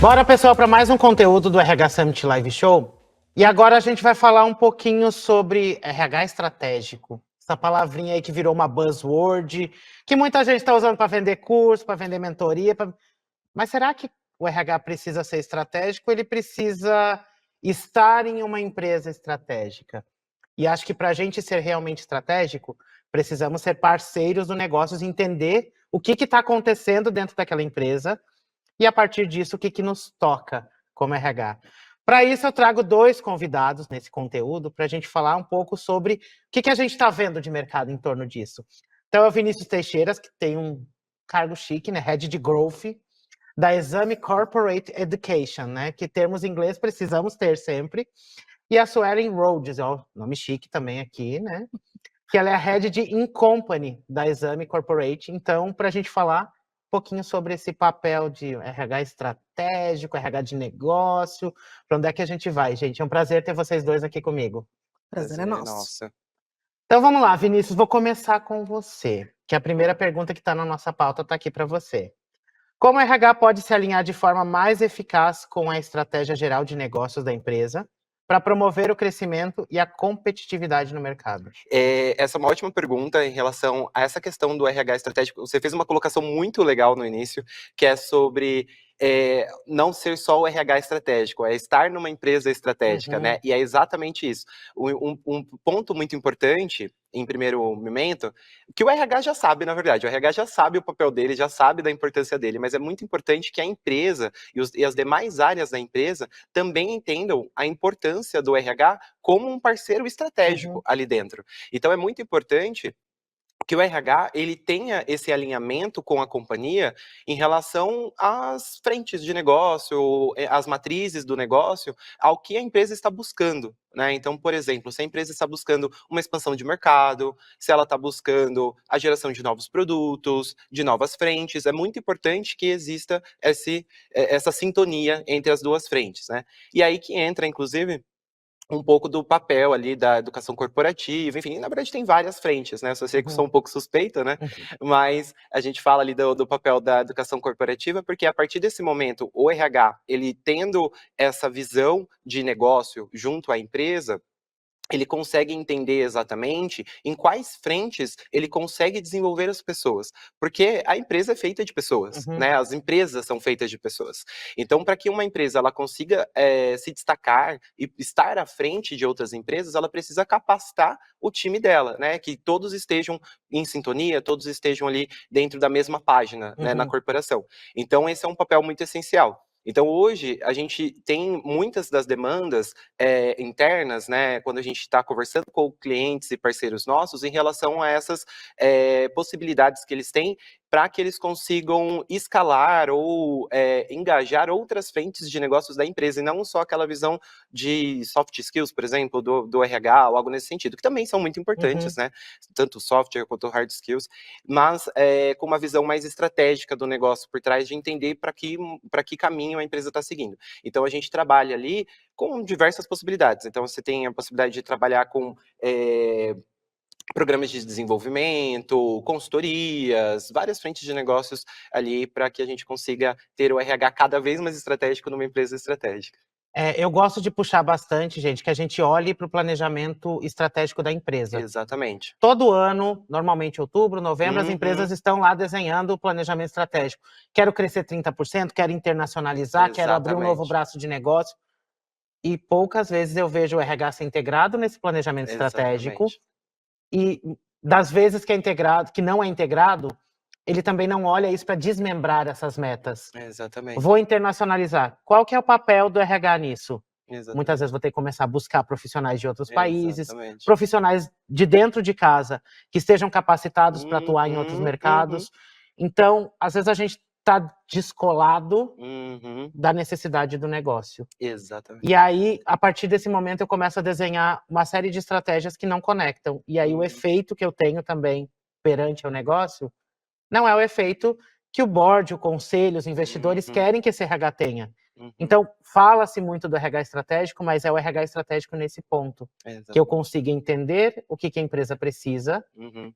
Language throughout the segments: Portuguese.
Bora, pessoal, para mais um conteúdo do RH Summit Live Show. E agora a gente vai falar um pouquinho sobre RH estratégico. Essa palavrinha aí que virou uma buzzword, que muita gente está usando para vender curso, para vender mentoria. Mas será que o RH precisa ser estratégico? Ele precisa estar em uma empresa estratégica. E acho que para a gente ser realmente estratégico, precisamos ser parceiros do negócio e entender o que está acontecendo dentro daquela empresa e, a partir disso, o que nos toca como RH. Para isso, eu trago dois convidados nesse conteúdo para a gente falar um pouco sobre o que a gente está vendo de mercado em torno disso. Então, é o Vinícius Teixeira, que tem um cargo chique, né? Head de Growth, da Exame Corporate Education, né? Que termos em inglês precisamos ter sempre. E a Suelen Rhodes, ó, nome chique também aqui, né? Que ela é a Head de In-Company da Exame Corporate. Então, para a gente falar um pouquinho sobre esse papel de RH estratégico, RH de negócio, para onde é que a gente vai, gente? É um prazer ter vocês dois aqui comigo. Prazer é nosso. Então vamos lá, Vinícius, vou começar com você, que a primeira pergunta que está na nossa pauta está aqui para você. Como o RH pode se alinhar de forma mais eficaz com a estratégia geral de negócios da empresa para promover o crescimento e a competitividade no mercado? Essa é uma ótima pergunta em relação a essa questão do RH estratégico. Você fez uma colocação muito legal no início, que é sobre não ser só o RH estratégico, é estar numa empresa estratégica, né? E é exatamente isso. Um ponto muito importante, em primeiro momento, que o RH já sabe, na verdade. O RH já sabe o papel dele, já sabe da importância dele, mas é muito importante que a empresa e as demais áreas da empresa também entendam a importância do RH como um parceiro estratégico ali dentro. Então é muito importante que o RH ele tenha esse alinhamento com a companhia em relação às frentes de negócio, às matrizes do negócio, ao que a empresa está buscando, né? Então, por exemplo, se a empresa está buscando uma expansão de mercado, se ela está buscando a geração de novos produtos, de novas frentes, é muito importante que exista essa sintonia entre as duas frentes, né? E aí que entra, inclusive, um pouco do papel ali da educação corporativa, enfim, na verdade tem várias frentes, né, eu só sei que sou um pouco suspeita, né, mas a gente fala ali do papel da educação corporativa, porque a partir desse momento, o RH, ele tendo essa visão de negócio junto à empresa, ele consegue entender exatamente em quais frentes ele consegue desenvolver as pessoas, porque a empresa é feita de pessoas, né? As empresas são feitas de pessoas. Então, para que uma empresa ela consiga se destacar e estar à frente de outras empresas, ela precisa capacitar o time dela, né? Que todos estejam em sintonia, todos estejam ali dentro da mesma página, né? Na corporação. Então, esse é um papel muito essencial. Então, hoje, a gente tem muitas das demandas internas, né, quando a gente está conversando com clientes e parceiros nossos, em relação a essas possibilidades que eles têm para que eles consigam escalar ou engajar outras frentes de negócios da empresa, e não só aquela visão de soft skills, por exemplo, do RH, ou algo nesse sentido, que também são muito importantes, né, tanto software quanto hard skills, mas com uma visão mais estratégica do negócio por trás, de entender para que caminho a empresa está seguindo. Então, a gente trabalha ali com diversas possibilidades. Então, você tem a possibilidade de trabalhar com programas de desenvolvimento, consultorias, várias frentes de negócios ali para que a gente consiga ter o RH cada vez mais estratégico numa empresa estratégica. Eu gosto de puxar bastante, gente, que a gente olhe para o planejamento estratégico da empresa. Exatamente. Todo ano, normalmente outubro, novembro, as empresas estão lá desenhando o planejamento estratégico. Quero crescer 30%, quero internacionalizar, quero abrir um novo braço de negócio. E poucas vezes eu vejo o RH ser integrado nesse planejamento estratégico. E das vezes que é integrado, que não é integrado, ele também não olha isso para desmembrar essas metas. Exatamente. Vou internacionalizar. Qual que é o papel do RH nisso? Exatamente. Muitas vezes vou ter que começar a buscar profissionais de outros países, Exatamente. profissionais de dentro de casa, que estejam capacitados para atuar em outros mercados. Então, às vezes a gente está descolado da necessidade do negócio. Exatamente. E aí, a partir desse momento, eu começo a desenhar uma série de estratégias que não conectam. E aí, o efeito que eu tenho também perante o negócio não é o efeito que o board, o conselho, os investidores querem que esse RH tenha. Então, fala-se muito do RH estratégico, mas é o RH estratégico nesse ponto. Que eu consiga entender o que a empresa precisa,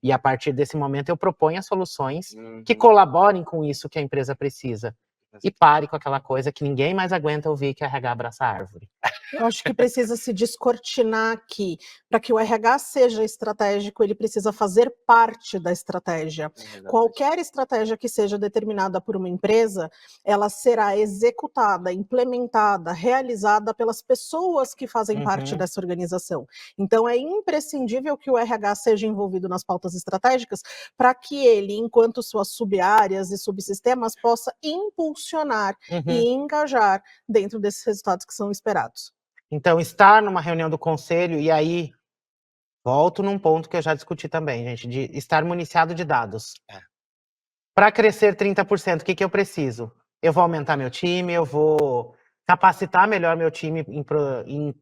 e a partir desse momento eu proponho as soluções que colaborem com isso que a empresa precisa. e pare com aquela coisa que ninguém mais aguenta ouvir, que é RH abraça a árvore. Eu acho que precisa se descortinar aqui. Para que o RH seja estratégico, ele precisa fazer parte da estratégia. Exatamente. Qualquer estratégia que seja determinada por uma empresa, ela será executada, implementada, realizada pelas pessoas que fazem parte dessa organização. Então, é imprescindível que o RH seja envolvido nas pautas estratégicas para que ele, enquanto suas sub-áreas e subsistemas, possa impulsionar e engajar dentro desses resultados que são esperados. Então, estar numa reunião do conselho, e aí volto num ponto que eu já discuti também, gente, de estar municiado de dados. Para crescer 30%, o que eu preciso? Eu vou aumentar meu time, eu vou capacitar melhor meu time em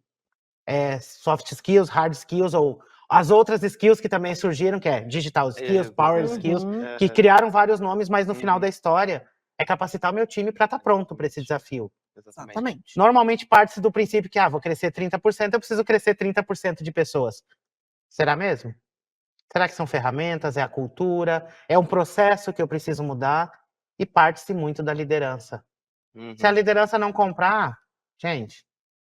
soft skills, hard skills, ou as outras skills que também surgiram, que é digital skills, power skills, que criaram vários nomes, mas no final da história é capacitar o meu time para estar pronto para esse desafio. Exatamente. Normalmente parte-se do princípio que, vou crescer 30%, eu preciso crescer 30% de pessoas. Será mesmo? Será que são ferramentas, é a cultura, é um processo que eu preciso mudar? E parte-se muito da liderança. Se a liderança não comprar, gente,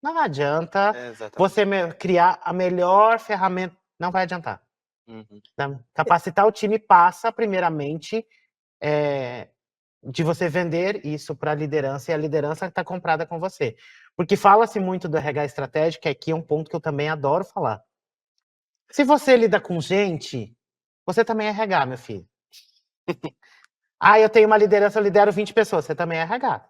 não adianta você criar a melhor ferramenta, não vai adiantar. Então, capacitar o time passa, primeiramente, de você vender isso para a liderança, e a liderança está comprada com você. Porque fala-se muito do RH estratégico, que aqui é um ponto que eu também adoro falar. Se você lida com gente, você também é RH, meu filho. Eu tenho uma liderança, eu lidero 20 pessoas, você também é RH.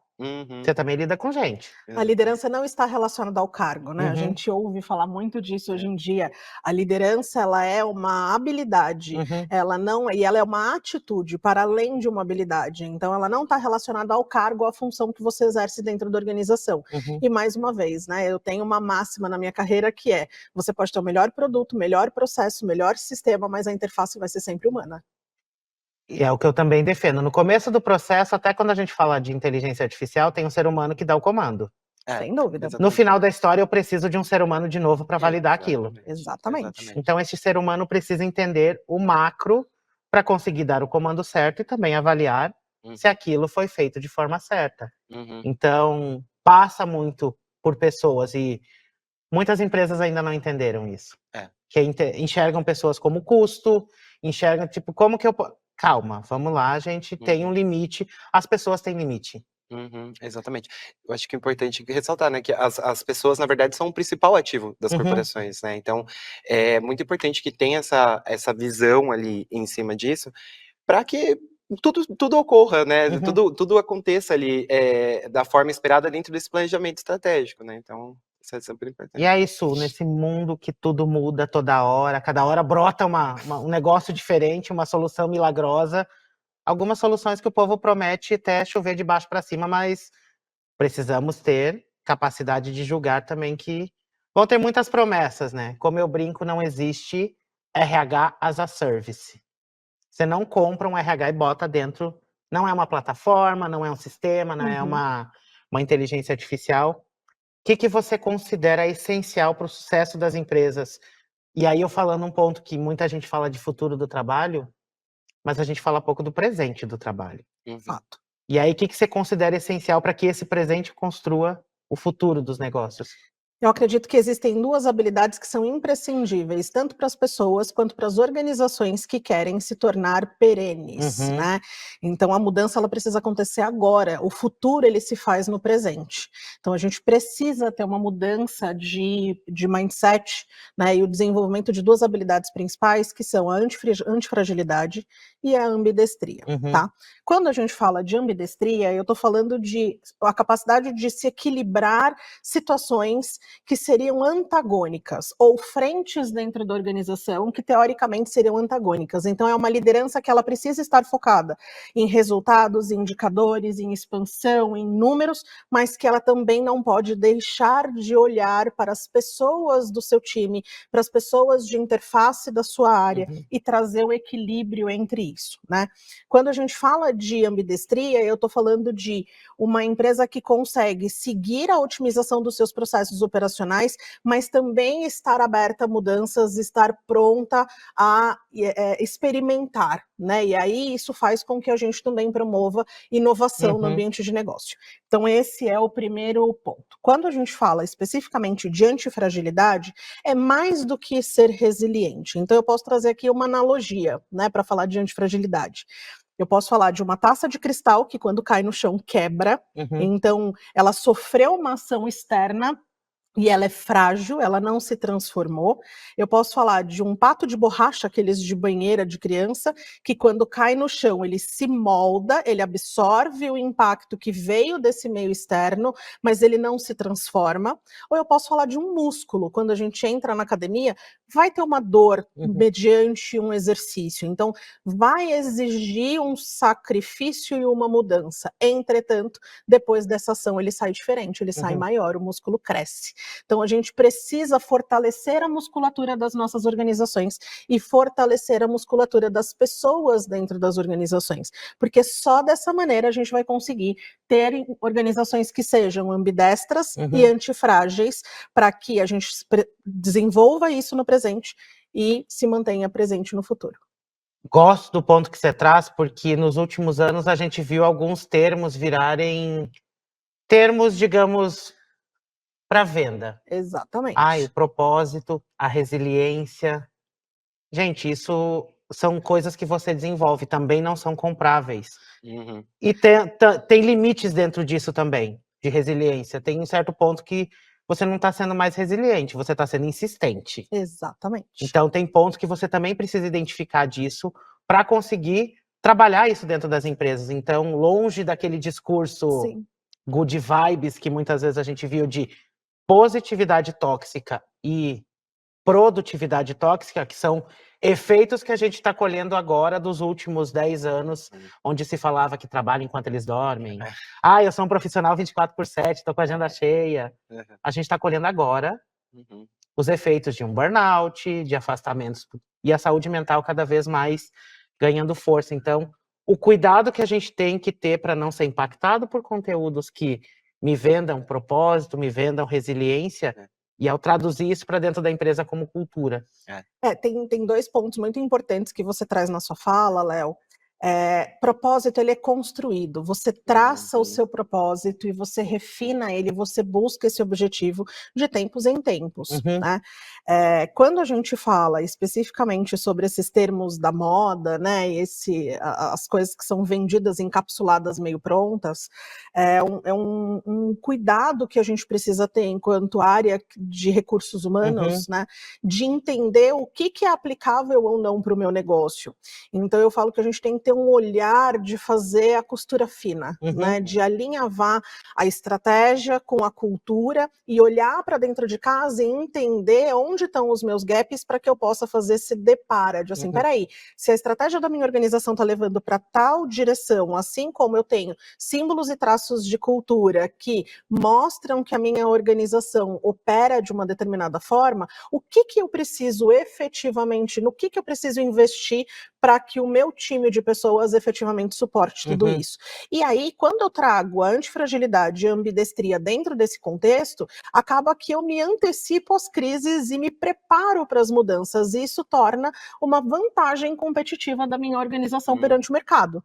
Você também lida com gente. A liderança não está relacionada ao cargo, né? A gente ouve falar muito disso hoje em dia. A liderança, ela é uma habilidade, ela é uma atitude para além de uma habilidade. Então, ela não está relacionada ao cargo, à função que você exerce dentro da organização. E mais uma vez, né? Eu tenho uma máxima na minha carreira que é: você pode ter o melhor produto, melhor processo, melhor sistema, mas a interface vai ser sempre humana. E é o que eu também defendo. No começo do processo, até quando a gente fala de inteligência artificial, tem um ser humano que dá o comando. Sem dúvida. No final da história, eu preciso de um ser humano de novo para validar aquilo. Exatamente. Então, esse ser humano precisa entender o macro para conseguir dar o comando certo e também avaliar se aquilo foi feito de forma certa. Então, passa muito por pessoas, e muitas empresas ainda não entenderam isso. Que enxergam pessoas como custo, enxergam, tipo, como que eu... Calma, vamos lá, a gente tem um limite, as pessoas têm limite. Exatamente. Eu acho que é importante ressaltar, né, que as pessoas, na verdade, são o principal ativo das corporações, né? Então, é muito importante que tenha essa visão ali em cima disso, para que tudo ocorra, né? Tudo aconteça ali da forma esperada dentro desse planejamento estratégico, né? Então, isso é super importante. E é isso, nesse mundo que tudo muda toda hora, cada hora brota um negócio diferente, uma solução milagrosa. Algumas soluções que o povo promete até chover de baixo para cima, mas precisamos ter capacidade de julgar também, que vão ter muitas promessas, né? Como eu brinco, não existe RH as a service. Você não compra um RH e bota dentro, não é uma plataforma, não é um sistema, não é uma inteligência artificial. O que você considera essencial para o sucesso das empresas? E aí eu falando um ponto que muita gente fala de futuro do trabalho, mas a gente fala pouco do presente do trabalho. Fato. E aí, o que você considera essencial para que esse presente construa o futuro dos negócios? Eu acredito que existem duas habilidades que são imprescindíveis, tanto para as pessoas quanto para as organizações que querem se tornar perenes, né? Então, a mudança, ela precisa acontecer agora. O futuro, ele se faz no presente. Então, a gente precisa ter uma mudança de mindset, né? E o desenvolvimento de duas habilidades principais, que são a antifragilidade e a ambidestria, tá? Quando a gente fala de ambidestria, eu estou falando de a capacidade de se equilibrar situações que seriam antagônicas, ou frentes dentro da organização que teoricamente seriam antagônicas. Então, é uma liderança que ela precisa estar focada em resultados, em indicadores, em expansão, em números, mas que ela também não pode deixar de olhar para as pessoas do seu time, para as pessoas de interface da sua área, e trazer o equilíbrio entre isso, né? Quando a gente fala de ambidestria, eu estou falando de uma empresa que consegue seguir a otimização dos seus processos operacionais operacionais, mas também estar aberta a mudanças, estar pronta a experimentar, né? E aí isso faz com que a gente também promova inovação no ambiente de negócio. Então esse é o primeiro ponto. Quando a gente fala especificamente de antifragilidade, é mais do que ser resiliente. Então eu posso trazer aqui uma analogia, né, para falar de antifragilidade. Eu posso falar de uma taça de cristal que quando cai no chão quebra, então ela sofreu uma ação externa e ela é frágil, ela não se transformou. Eu posso falar de um pato de borracha, aqueles de banheira de criança, que quando cai no chão ele se molda, ele absorve o impacto que veio desse meio externo, mas ele não se transforma. Ou eu posso falar de um músculo, quando a gente entra na academia, vai ter uma dor mediante um exercício, então vai exigir um sacrifício e uma mudança. Entretanto, depois dessa ação ele sai diferente, ele sai maior, o músculo cresce. Então a gente precisa fortalecer a musculatura das nossas organizações e fortalecer a musculatura das pessoas dentro das organizações, porque só dessa maneira a gente vai conseguir ter organizações que sejam ambidestras e antifrágeis, para que a gente desenvolva isso no presente e se mantenha presente no futuro. Gosto do ponto que você traz, porque nos últimos anos a gente viu alguns termos virarem termos, digamos, para venda. Exatamente. O propósito, a resiliência. Gente, isso são coisas que você desenvolve, também não são compráveis. E tem limites dentro disso também, de resiliência. Tem um certo ponto que você não está sendo mais resiliente, você está sendo insistente. Exatamente. Então tem pontos que você também precisa identificar disso para conseguir trabalhar isso dentro das empresas. Então, longe daquele discurso good vibes que muitas vezes a gente viu de positividade tóxica e produtividade tóxica, que são efeitos que a gente está colhendo agora dos últimos 10 anos, onde se falava que trabalha enquanto eles dormem. Eu sou um profissional 24/7, estou com a agenda cheia. A gente está colhendo agora os efeitos de um burnout, de afastamentos, e a saúde mental cada vez mais ganhando força. Então, o cuidado que a gente tem que ter para não ser impactado por conteúdos que me vendam propósito, me vendam resiliência, e ao traduzir isso para dentro da empresa como cultura. Tem 2 pontos muito importantes que você traz na sua fala, Léo. Propósito, ele é construído, você traça o seu propósito e você refina ele, você busca esse objetivo de tempos em tempos, né? Quando a gente fala especificamente sobre esses termos da moda, né, as coisas que são vendidas encapsuladas meio prontas, é um cuidado que a gente precisa ter enquanto área de recursos humanos, né, de entender o que é aplicável ou não para o meu negócio. Então eu falo que a gente tem que ter um olhar de fazer a costura fina, né, de alinhavar a estratégia com a cultura e olhar para dentro de casa e entender onde estão os meus gaps para que eu possa fazer esse depara de assim, peraí, se a estratégia da minha organização está levando para tal direção, assim como eu tenho símbolos e traços de cultura que mostram que a minha organização opera de uma determinada forma, o que eu preciso efetivamente, no que eu preciso investir para que o meu time de pessoas efetivamente suporte tudo isso. E aí, quando eu trago a antifragilidade e a ambidestria dentro desse contexto, acaba que eu me antecipo às crises e me preparo para as mudanças, e isso torna uma vantagem competitiva da minha organização perante o mercado.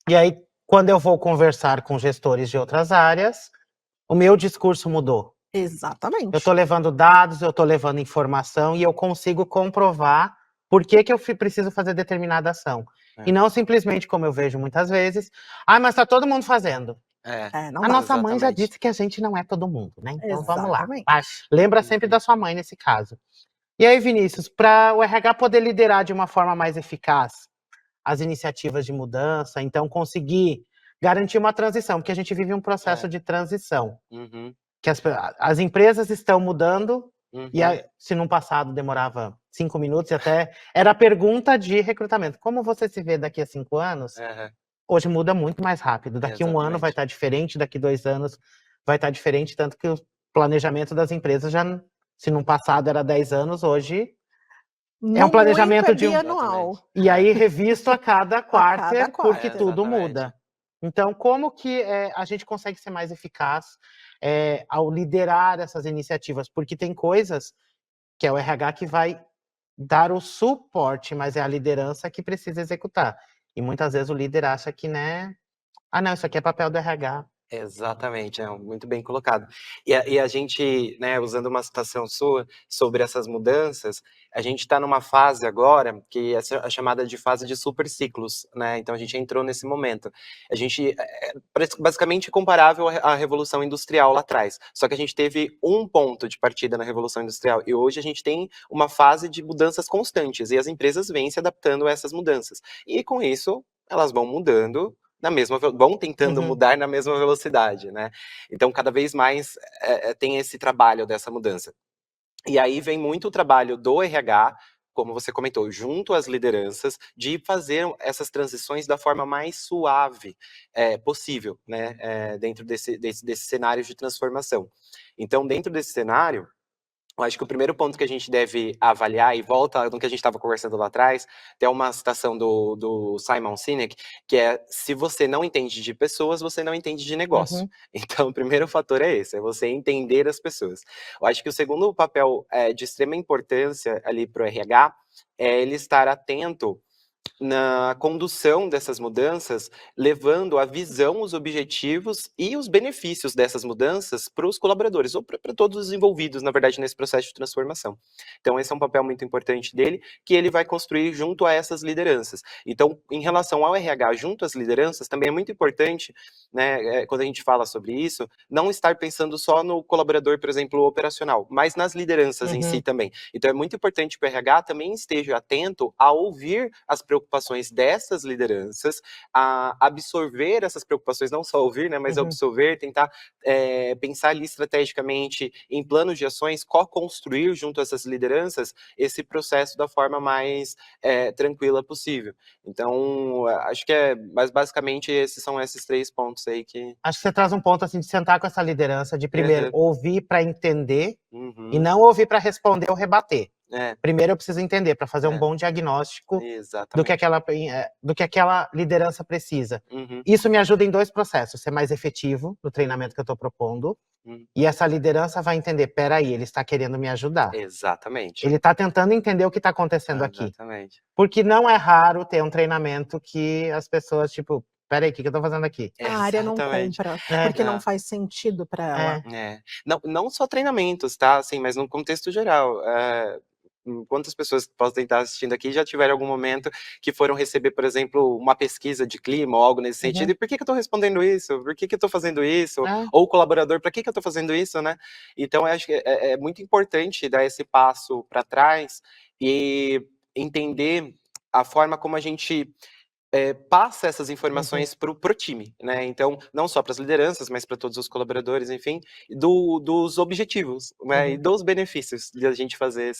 E aí, quando eu vou conversar com gestores de outras áreas, o meu discurso mudou. Exatamente. Eu estou levando dados, eu estou levando informação e eu consigo comprovar por que eu preciso fazer determinada ação. E não simplesmente, como eu vejo muitas vezes, mas está todo mundo fazendo. A nossa mãe já disse que a gente não é todo mundo, né? Então vamos lá. Lembra sempre da sua mãe nesse caso. E aí, Vinícius, para o RH poder liderar de uma forma mais eficaz as iniciativas de mudança, então conseguir garantir uma transição, porque a gente vive um processo de transição. Que as empresas estão mudando, e se no passado demorava 5 minutos, e até era pergunta de recrutamento. Como você se vê daqui a 5 anos? Hoje muda muito mais rápido. Daqui a 1 ano vai estar diferente, daqui 2 anos vai estar diferente, tanto que o planejamento das empresas já, se no passado era 10 anos, hoje é um planejamento de bianual. E aí revisto a cada quarter, porque tudo muda. Então, como que a gente consegue ser mais eficaz ao liderar essas iniciativas, porque tem coisas que é o RH que vai dar o suporte, mas é a liderança que precisa executar. E muitas vezes o líder acha que, né, não, isso aqui é papel do RH. Exatamente, muito bem colocado. E a gente, né, usando uma citação sua sobre essas mudanças, a gente está numa fase agora que é a chamada de fase de super ciclos, né? Então a gente entrou nesse momento. A gente basicamente comparável à Revolução Industrial lá atrás. Só que a gente teve um ponto de partida na Revolução Industrial e hoje a gente tem uma fase de mudanças constantes e as empresas vêm se adaptando a essas mudanças. E com isso, elas vão mudando vão tentando mudar na mesma velocidade, né? Então, cada vez mais tem esse trabalho dessa mudança. E aí vem muito o trabalho do RH, como você comentou, junto às lideranças, de fazer essas transições da forma mais suave possível, né? Dentro desse cenário de transformação. Então, dentro desse cenário, eu acho que o primeiro ponto que a gente deve avaliar, e volta no que a gente estava conversando lá atrás, tem uma citação do Simon Sinek, que é: se você não entende de pessoas, você não entende de negócio. Então, o primeiro fator é esse, é você entender as pessoas. Eu acho que o segundo papel de extrema importância ali para o RH é ele estar atento na condução dessas mudanças, levando a visão, os objetivos e os benefícios dessas mudanças para os colaboradores, ou para todos os envolvidos, na verdade, nesse processo de transformação. Então, esse é um papel muito importante dele, que ele vai construir junto a essas lideranças. Então, em relação ao RH junto às lideranças, também é muito importante, né, quando a gente fala sobre isso, não estar pensando só no colaborador, por exemplo, operacional, mas nas lideranças em si também. Então, é muito importante que o RH também esteja atento a ouvir as preocupações dessas lideranças, a absorver essas preocupações, não só ouvir, né, mas absorver, tentar pensar ali estrategicamente em planos de ações, co-construir junto a essas lideranças esse processo da forma mais tranquila possível. Então, acho que mas basicamente são esses 3 pontos aí que... Acho que você traz um ponto assim de sentar com essa liderança, de primeiro ouvir para entender e não ouvir para responder ou rebater. Primeiro eu preciso entender para fazer um bom diagnóstico do que aquela liderança precisa. Isso me ajuda em 2 processos: ser mais efetivo no treinamento que eu estou propondo, e essa liderança vai entender: peraí, ele está querendo me ajudar. Exatamente. Ele está tentando entender o que está acontecendo aqui. Exatamente. Porque não é raro ter um treinamento que as pessoas, tipo, peraí, o que eu tô fazendo aqui? A área não compra, porque não faz sentido para ela. Não só treinamentos, tá? Assim, mas no contexto geral. Quantas pessoas que possam estar assistindo aqui já tiveram algum momento que foram receber, por exemplo, uma pesquisa de clima ou algo nesse sentido, e por que eu estou respondendo isso? Por que eu estou fazendo isso? Ou o colaborador, para que eu estou fazendo isso, né? Então, eu acho que é muito importante dar esse passo para trás e entender a forma como a gente passa essas informações pro time, né? Então, não só para as lideranças, mas para todos os colaboradores, enfim, dos objetivos, né? E dos benefícios de a gente fazer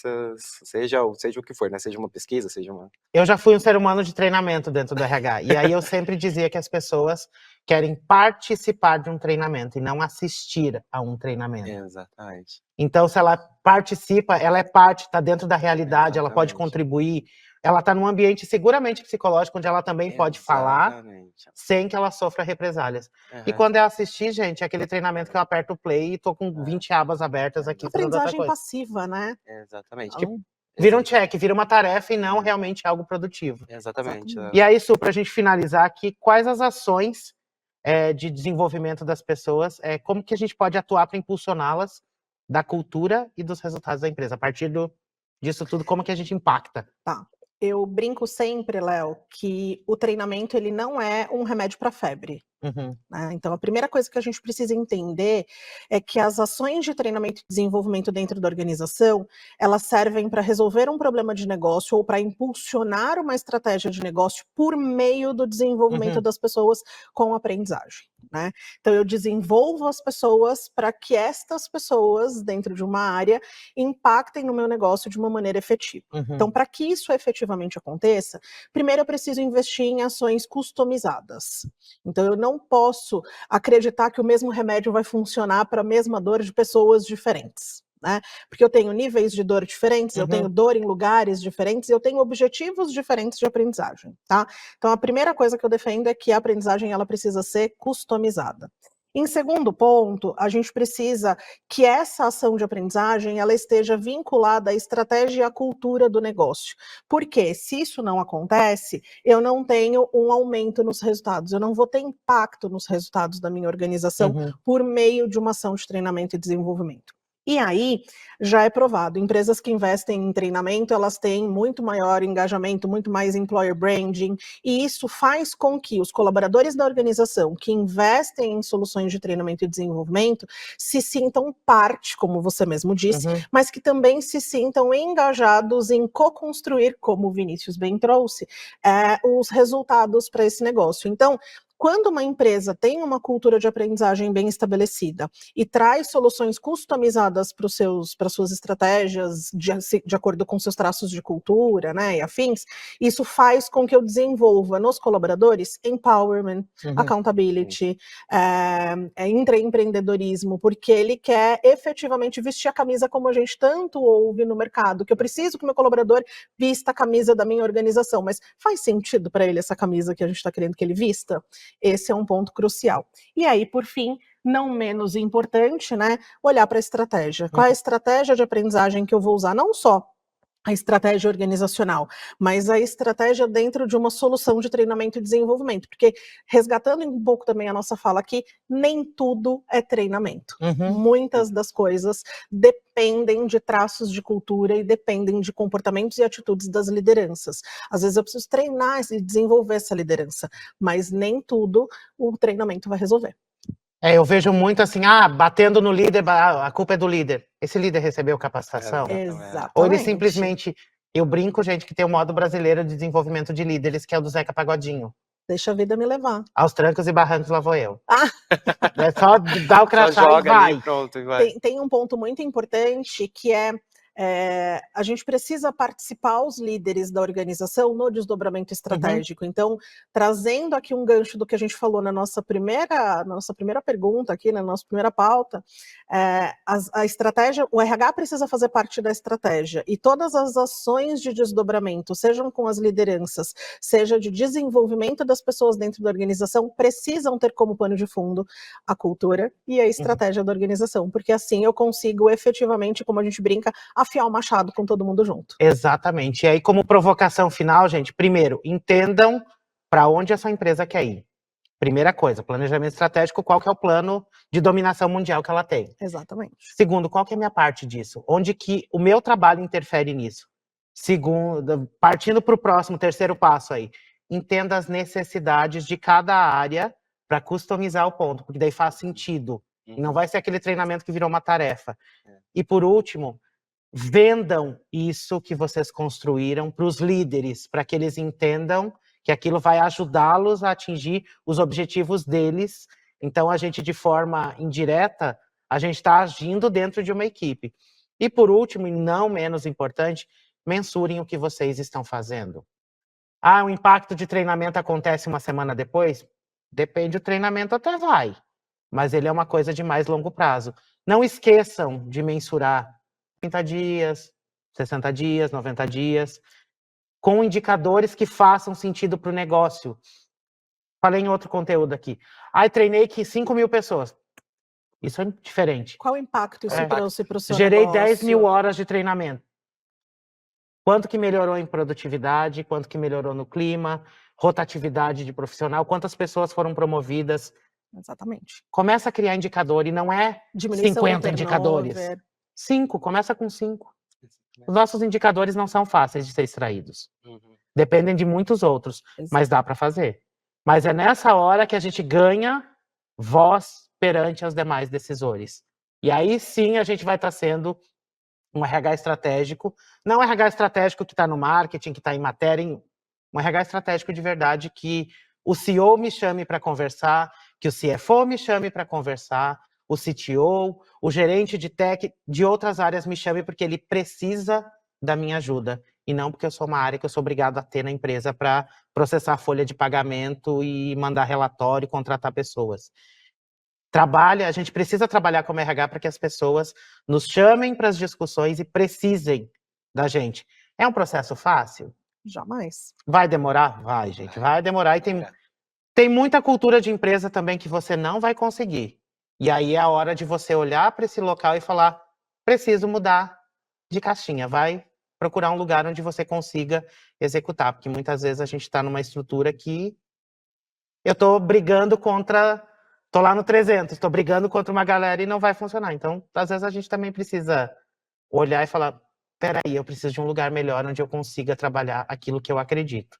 seja o que for, né? Seja uma pesquisa, seja uma... Eu já fui um ser humano de treinamento dentro do RH, e aí eu sempre dizia que as pessoas querem participar de um treinamento e não assistir a um treinamento. Exatamente. Então, se ela participa, ela é parte, está dentro da realidade, ela pode contribuir, ela está num ambiente seguramente psicológico, onde ela também pode falar sem que ela sofra represálias. E quando é assistir, gente, é aquele treinamento que eu aperto o play e tô com 20 abas abertas aqui fazendo outra Aprendizagem coisa. passiva, né? Exatamente. Vira um check, vira uma tarefa e não realmente algo produtivo. Exatamente. E aí, Su, pra gente finalizar aqui, quais as ações de desenvolvimento das pessoas, como que a gente pode atuar para impulsioná-las da cultura e dos resultados da empresa? A partir disso tudo, como que a gente impacta? Tá. Eu brinco sempre, Léo, que o treinamento ele não é um remédio para febre. Né? Então, a primeira coisa que a gente precisa entender é que as ações de treinamento e desenvolvimento dentro da organização, elas servem para resolver um problema de negócio ou para impulsionar uma estratégia de negócio por meio do desenvolvimento das pessoas com aprendizagem. Né? Então, eu desenvolvo as pessoas para que estas pessoas, dentro de uma área, impactem no meu negócio de uma maneira efetiva. Então, para que isso efetivamente aconteça, primeiro eu preciso investir em ações customizadas. Então, eu não posso acreditar que o mesmo remédio vai funcionar para a mesma dor de pessoas diferentes. Né? Porque eu tenho níveis de dor diferentes, eu tenho dor em lugares diferentes, eu tenho objetivos diferentes de aprendizagem, tá? Então, a primeira coisa que eu defendo é que a aprendizagem ela precisa ser customizada. Em segundo ponto, a gente precisa que essa ação de aprendizagem ela esteja vinculada à estratégia e à cultura do negócio. Porque se isso não acontece, eu não tenho um aumento nos resultados, eu não vou ter impacto nos resultados da minha organização por meio de uma ação de treinamento e desenvolvimento. E aí, já é provado, empresas que investem em treinamento, elas têm muito maior engajamento, muito mais employer branding, e isso faz com que os colaboradores da organização que investem em soluções de treinamento e desenvolvimento se sintam parte, como você mesmo disse, mas que também se sintam engajados em co-construir, como o Vinícius bem trouxe, os resultados para esse negócio. Então, quando uma empresa tem uma cultura de aprendizagem bem estabelecida e traz soluções customizadas para suas estratégias, de acordo com seus traços de cultura, né, e afins, isso faz com que eu desenvolva nos colaboradores empowerment, accountability, intraempreendedorismo, porque ele quer efetivamente vestir a camisa como a gente tanto ouve no mercado, que eu preciso que o meu colaborador vista a camisa da minha organização, mas faz sentido para ele essa camisa que a gente está querendo que ele vista? Esse é um ponto crucial. E aí, por fim, não menos importante, né, olhar para a estratégia. Qual é a estratégia de aprendizagem que eu vou usar? Não só a estratégia organizacional, mas a estratégia dentro de uma solução de treinamento e desenvolvimento, porque resgatando um pouco também a nossa fala aqui, nem tudo é treinamento. Muitas das coisas dependem de traços de cultura e dependem de comportamentos e atitudes das lideranças. Às vezes eu preciso treinar e desenvolver essa liderança, mas nem tudo o treinamento vai resolver. Eu vejo muito assim, batendo no líder, a culpa é do líder. Esse líder recebeu capacitação? Exatamente. Ou ele simplesmente, eu brinco, gente, que tem o modo brasileiro de desenvolvimento de líderes, que é o do Zeca Pagodinho. Deixa a vida me levar. Aos trancos e barrancos lá vou eu. É só dar o crachá e vai. Ali, pronto, e vai. Tem um ponto muito importante que a gente precisa participar os líderes da organização no desdobramento estratégico. Então, trazendo aqui um gancho do que a gente falou na nossa primeira pergunta aqui, na nossa primeira pauta, a estratégia, o RH precisa fazer parte da estratégia e todas as ações de desdobramento, sejam com as lideranças, seja de desenvolvimento das pessoas dentro da organização, precisam ter como pano de fundo a cultura e a estratégia da organização, porque assim eu consigo efetivamente, como a gente brinca, afiar o machado com todo mundo junto. Exatamente. E aí, como provocação final, gente, primeiro, entendam para onde a sua empresa quer ir. Primeira coisa, planejamento estratégico, qual que é o plano de dominação mundial que ela tem. Exatamente. Segundo, qual que é a minha parte disso? Onde que o meu trabalho interfere nisso? Segundo, partindo para o próximo, terceiro passo aí, entenda as necessidades de cada área para customizar o ponto, porque daí faz sentido. E não vai ser aquele treinamento que virou uma tarefa. E por último, vendam isso que vocês construíram para os líderes, para que eles entendam que aquilo vai ajudá-los a atingir os objetivos deles. Então, a gente, de forma indireta, a gente está agindo dentro de uma equipe. E por último, e não menos importante, mensurem o que vocês estão fazendo. O impacto de treinamento acontece uma semana depois? Depende, o treinamento até vai, mas ele é uma coisa de mais longo prazo. Não esqueçam de mensurar 30 dias, 60 dias, 90 dias, com indicadores que façam sentido para o negócio. Falei em outro conteúdo aqui. Treinei que 5.000 pessoas. Isso é diferente. Qual o impacto isso trouxe para o seu Gerei negócio? 10.000 horas de treinamento. Quanto que melhorou em produtividade, quanto que melhorou no clima, rotatividade de profissional, quantas pessoas foram promovidas. Exatamente. Começa a criar indicador e não é Diminuição 50 indicadores. 5, começa com 5. Os nossos indicadores não são fáceis de ser extraídos. Dependem de muitos outros, mas dá para fazer. Mas é nessa hora que a gente ganha voz perante os demais decisores. E aí sim a gente vai estar sendo um RH estratégico, não um RH estratégico que está no marketing, que está em matéria, um RH estratégico de verdade que o CEO me chame para conversar, que o CFO me chame para conversar, o CTO, o gerente de tech de outras áreas me chame porque ele precisa da minha ajuda e não porque eu sou uma área que eu sou obrigado a ter na empresa para processar a folha de pagamento e mandar relatório e contratar pessoas. A gente precisa trabalhar como RH para que as pessoas nos chamem para as discussões e precisem da gente. É um processo fácil? Jamais. Vai demorar? Vai, gente, vai demorar. E tem muita cultura de empresa também que você não vai conseguir. E aí é a hora de você olhar para esse local e falar: preciso mudar de caixinha, vai procurar um lugar onde você consiga executar, porque muitas vezes a gente está numa estrutura que eu estou brigando contra, estou lá no 300, estou brigando contra uma galera e não vai funcionar. Então, às vezes a gente também precisa olhar e falar: peraí, eu preciso de um lugar melhor onde eu consiga trabalhar aquilo que eu acredito.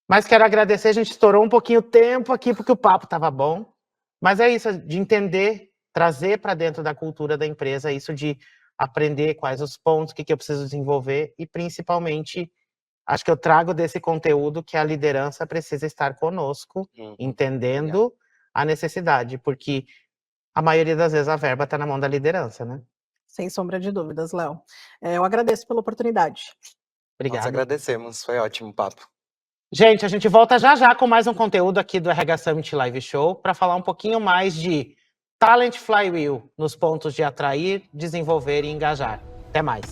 Mas quero agradecer, a gente estourou um pouquinho o tempo aqui, porque o papo estava bom. Mas é isso, de entender, trazer para dentro da cultura da empresa, isso de aprender quais os pontos, o que eu preciso desenvolver, e principalmente, acho que eu trago desse conteúdo que a liderança precisa estar conosco, entendendo a necessidade, porque a maioria das vezes a verba está na mão da liderança, né? Sem sombra de dúvidas, Léo. Eu agradeço pela oportunidade. Nós Obrigado. agradecemos, foi ótimo o papo. Gente, a gente volta já já com mais um conteúdo aqui do RH Summit Live Show para falar um pouquinho mais de Talent Flywheel nos pontos de atrair, desenvolver e engajar. Até mais.